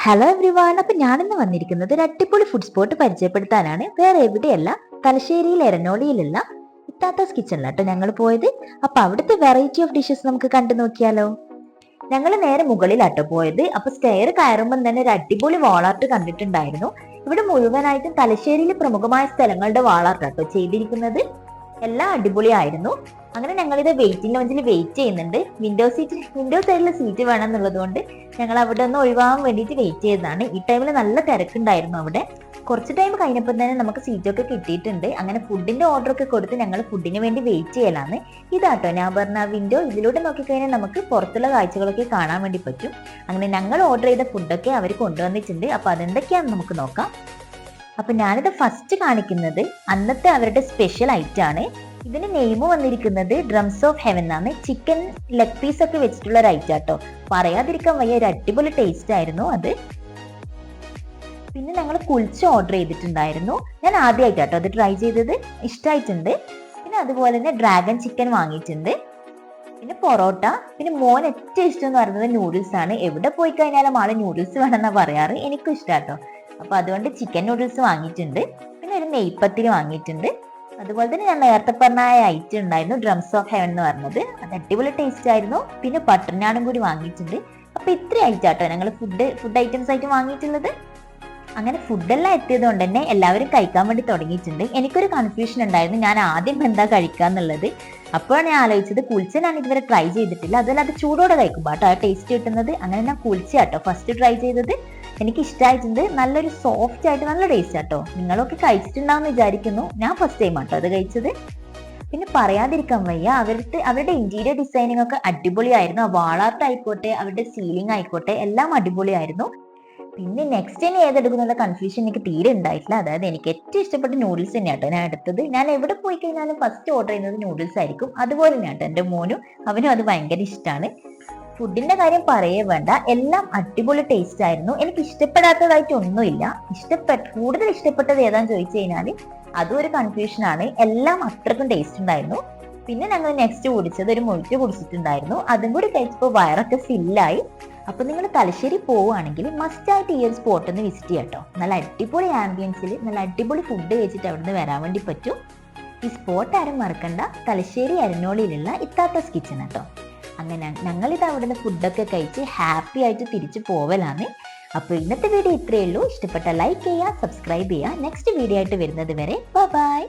Hello everyone. അപ്പൊ ഞാനിന്ന് വന്നിരിക്കുന്നത് ഒരു അടിപൊളി ഫുഡ് സ്പോട്ട് പരിചയപ്പെടുത്താനാണ്. വേറെ എവിടെയല്ല, തലശ്ശേരിയിൽ എരനോളിയിലുള്ള ഇത്താത്താസ് കിച്ചണിലാട്ടോ ഞങ്ങൾ പോയത്. അപ്പൊ അവിടുത്തെ വെറൈറ്റി ഓഫ് ഡിഷസ് നമുക്ക് കണ്ടു നോക്കിയാലോ. ഞങ്ങൾ നേരെ മുകളിലാട്ടോ പോയത്. അപ്പൊ സ്റ്റെയർ കയറുമ്പോൾ തന്നെ ഒരു അടിപൊളി വാളാർട്ട് കണ്ടിട്ടുണ്ടായിരുന്നു. ഇവിടെ മുഴുവനായിട്ടും തലശ്ശേരിയിൽ പ്രമുഖമായ സ്ഥലങ്ങളുടെ വാളാർട്ടാട്ടോ ചെയ്തിരിക്കുന്നത്. എല്ലാം അടിപൊളിയായിരുന്നു. അങ്ങനെ ഞങ്ങളിത് വെയിറ്റിംഗ് ലോഞ്ചിൽ വെയിറ്റ് ചെയ്യുന്നുണ്ട്. വിൻഡോ സൈഡിൽ സീറ്റ് വേണം എന്നുള്ളത് കൊണ്ട് ഞങ്ങൾ അവിടെ ഒന്ന് ഒഴിവാകാൻ വേണ്ടിയിട്ട് വെയിറ്റ് ചെയ്തതാണ്. ഈ ടൈമിൽ നല്ല തിരക്കുണ്ടായിരുന്നു അവിടെ. കുറച്ച് ടൈം കഴിഞ്ഞപ്പോൾ തന്നെ നമുക്ക് സീറ്റൊക്കെ കിട്ടിയിട്ടുണ്ട്. അങ്ങനെ ഫുഡിന്റെ ഓർഡർ ഒക്കെ കൊടുത്ത് ഞങ്ങൾ ഫുഡിന് വേണ്ടി വെയിറ്റ് ചെയ്യലാണ്. ഇതാട്ടോ ഞാൻ പറഞ്ഞ വിൻഡോ. ഇതിലൂടെ നോക്കിക്കഴിഞ്ഞാൽ നമുക്ക് പുറത്തുള്ള കാഴ്ചകളൊക്കെ കാണാൻ വേണ്ടി പറ്റും. അങ്ങനെ ഞങ്ങൾ ഓർഡർ ചെയ്ത ഫുഡൊക്കെ അവർ കൊണ്ടുവന്നിട്ടുണ്ട്. അപ്പൊ അതെന്തൊക്കെയാണെന്ന് നമുക്ക് നോക്കാം. അപ്പൊ ഞാനിത് ഫസ്റ്റ് കാണിക്കുന്നത് അന്നത്തെ അവരുടെ സ്പെഷ്യൽ ഐറ്റം ആണ്. ഇതിന് നെയിം വന്നിരിക്കുന്നത് ഡ്രംസ് ഓഫ് ഹെവൻ ആണ്. ചിക്കൻ ലെഗ് പീസ് ഒക്കെ വെച്ചിട്ടുള്ള ഒരു ഐറ്റം ആട്ടോ. പറയാതിരിക്കാൻ വയ്യ, ഒരു അടിപൊളി ടേസ്റ്റ് ആയിരുന്നു അത്. പിന്നെ ഞങ്ങൾ കുൽച്ച ഓർഡർ ചെയ്തിട്ടുണ്ടായിരുന്നു. ഞാൻ ആദ്യമായിട്ടാട്ടോ അത് ട്രൈ ചെയ്തത്, ഇഷ്ടമായിട്ടുണ്ട്. പിന്നെ അതുപോലെ തന്നെ ഡ്രാഗൺ ചിക്കൻ വാങ്ങിയിട്ടുണ്ട്. പിന്നെ പൊറോട്ട. പിന്നെ മോൻ ഏറ്റവും ഇഷ്ടം എന്ന് പറയുന്നത് നൂഡിൽസ് ആണ്. എവിടെ പോയി കഴിഞ്ഞാലും ആള് നൂഡിൽസ് വേണമെന്നാ പറയാറ്. എനിക്കും ഇഷ്ടാട്ടോ. അപ്പൊ അതുകൊണ്ട് ചിക്കൻ നൂഡിൽസ് വാങ്ങിയിട്ടുണ്ട്. പിന്നെ ഒരു നെയ്പ്പത്തിൽ വാങ്ങിയിട്ടുണ്ട്. അതുപോലെ തന്നെ ഞാൻ നേരത്തെ പറഞ്ഞ ഐറ്റം ഉണ്ടായിരുന്നു, ഡ്രംസ് ഓഫ് ഹെവൻ എന്ന് പറഞ്ഞത്. അത് അടിപൊളി ടേസ്റ്റ് ആയിരുന്നു. പിന്നെ ബട്ടർ നാനും കൂടി വാങ്ങിയിട്ടുണ്ട്. അപ്പൊ ഇത്ര ഐറ്റം ആട്ടോ ഞങ്ങൾ ഫുഡ് ഐറ്റംസ് ആയിട്ട് വാങ്ങിയിട്ടുള്ളത്. അങ്ങനെ ഫുഡെല്ലാം എത്തിയത് കൊണ്ട് തന്നെ എല്ലാവരും കഴിക്കാൻ വേണ്ടി തുടങ്ങിയിട്ടുണ്ട്. എനിക്കൊരു കൺഫ്യൂഷൻ ഉണ്ടായിരുന്നു, ഞാൻ ആദ്യം എന്താ കഴിക്കാന്നുള്ളത്. അപ്പോഴാണ് ഞാൻ ആലോചിച്ചത്, കുൽച്ച ഞാൻ ഇതുവരെ ട്രൈ ചെയ്തിട്ടില്ല. അതുപോലെ അത് ചൂടോടെ കഴിക്കും കേട്ടോ ആ ടേസ്റ്റ് കിട്ടുന്നത്. അങ്ങനെ ഞാൻ കുൽച്ച കേട്ടോ ഫസ്റ്റ് ട്രൈ ചെയ്തത്. എനിക്ക് ഇഷ്ടമായിട്ടുണ്ട്. നല്ലൊരു സോഫ്റ്റ് ആയിട്ട് നല്ല ടേസ്റ്റ് ആട്ടോ. നിങ്ങളൊക്കെ കഴിച്ചിട്ടുണ്ടാവും വിചാരിക്കുന്നു. ഞാൻ ഫസ്റ്റ് ടൈം ആട്ടോ അത് കഴിച്ചത്. പിന്നെ പറയാതിരിക്കാൻ വയ്യ, അവരുടെ ഇന്റീരിയർ ഡിസൈനിങ് ഒക്കെ അടിപൊളിയായിരുന്നു. വാളാർട്ട് ആയിക്കോട്ടെ, അവരുടെ സീലിംഗ് ആയിക്കോട്ടെ, എല്ലാം അടിപൊളിയായിരുന്നു. പിന്നെ നെക്സ്റ്റ് ഇനി ഏതെടുക്കുന്നുള്ള കൺഫ്യൂഷൻ എനിക്ക് തീരെ ഉണ്ടായിട്ടില്ല. അതായത് എനിക്ക് ഏറ്റവും ഇഷ്ടപ്പെട്ട നൂഡിൽസ് തന്നെയാട്ടോ ഞാൻ എടുത്തത്. ഞാൻ എവിടെ പോയി കഴിഞ്ഞാലും ഫസ്റ്റ് ഓർഡർ ചെയ്യുന്നത് നൂഡിൽസ് ആയിരിക്കും. അതുപോലെ തന്നെയാട്ടോ എൻ്റെ മോനും, അവനും അത് ഭയങ്കര ഇഷ്ടമാണ്. ഫുഡിന്റെ കാര്യം പറയേ വേണ്ട, എല്ലാം അടിപൊളി ടേസ്റ്റ് ആയിരുന്നു. എനിക്ക് ഇഷ്ടപ്പെടാത്തതായിട്ട് ഒന്നുമില്ല. കൂടുതൽ ഇഷ്ടപ്പെട്ടത് ഏതാന്ന് ചോദിച്ചു കഴിഞ്ഞാൽ അതും ഒരു കൺഫ്യൂഷൻ ആണ്. എല്ലാം അത്രക്കും ടേസ്റ്റ് ഉണ്ടായിരുന്നു. പിന്നെ ഞങ്ങൾ നെക്സ്റ്റ് കുടിച്ചത് ഒരു മൊയ്റ്റോ കുടിച്ചിട്ടുണ്ടായിരുന്നു. അതും കൂടി കഴിച്ചപ്പോൾ വയറൊക്കെ ഫില്ലായി. അപ്പൊ നിങ്ങൾ തലശ്ശേരി പോവുകയാണെങ്കിൽ മസ്റ്റ് ആയിട്ട് ഈ ഒരു സ്പോട്ട് ഒന്ന് വിസിറ്റ് ചെയ്യാം കേട്ടോ. നല്ല അടിപൊളി ആംബിയൻസിൽ നല്ല അടിപൊളി ഫുഡ് കഴിച്ചിട്ട് അവിടുന്ന് വരാൻ വേണ്ടി പറ്റും. ഈ സ്പോട്ട് ആരും മറക്കണ്ട, തലശ്ശേരി എരനോളിയിലുള്ള ഇത്താത്താസ് കിച്ചൺ കേട്ടോ. അങ്ങനെ ഞങ്ങളിത് അവിടുന്ന് ഫുഡൊക്കെ കഴിച്ച് ഹാപ്പി ആയിട്ട് തിരിച്ചു പോവലാണ്. അപ്പോൾ ഇന്നത്തെ വീഡിയോ ഇത്രയേ ഉള്ളൂ. ഇഷ്ടപ്പെട്ട ലൈക്ക് ചെയ്യുക, സബ്സ്ക്രൈബ് ചെയ്യുക. നെക്സ്റ്റ് വീഡിയോ ആയിട്ട് വരുന്നത് വരെ ബൈ.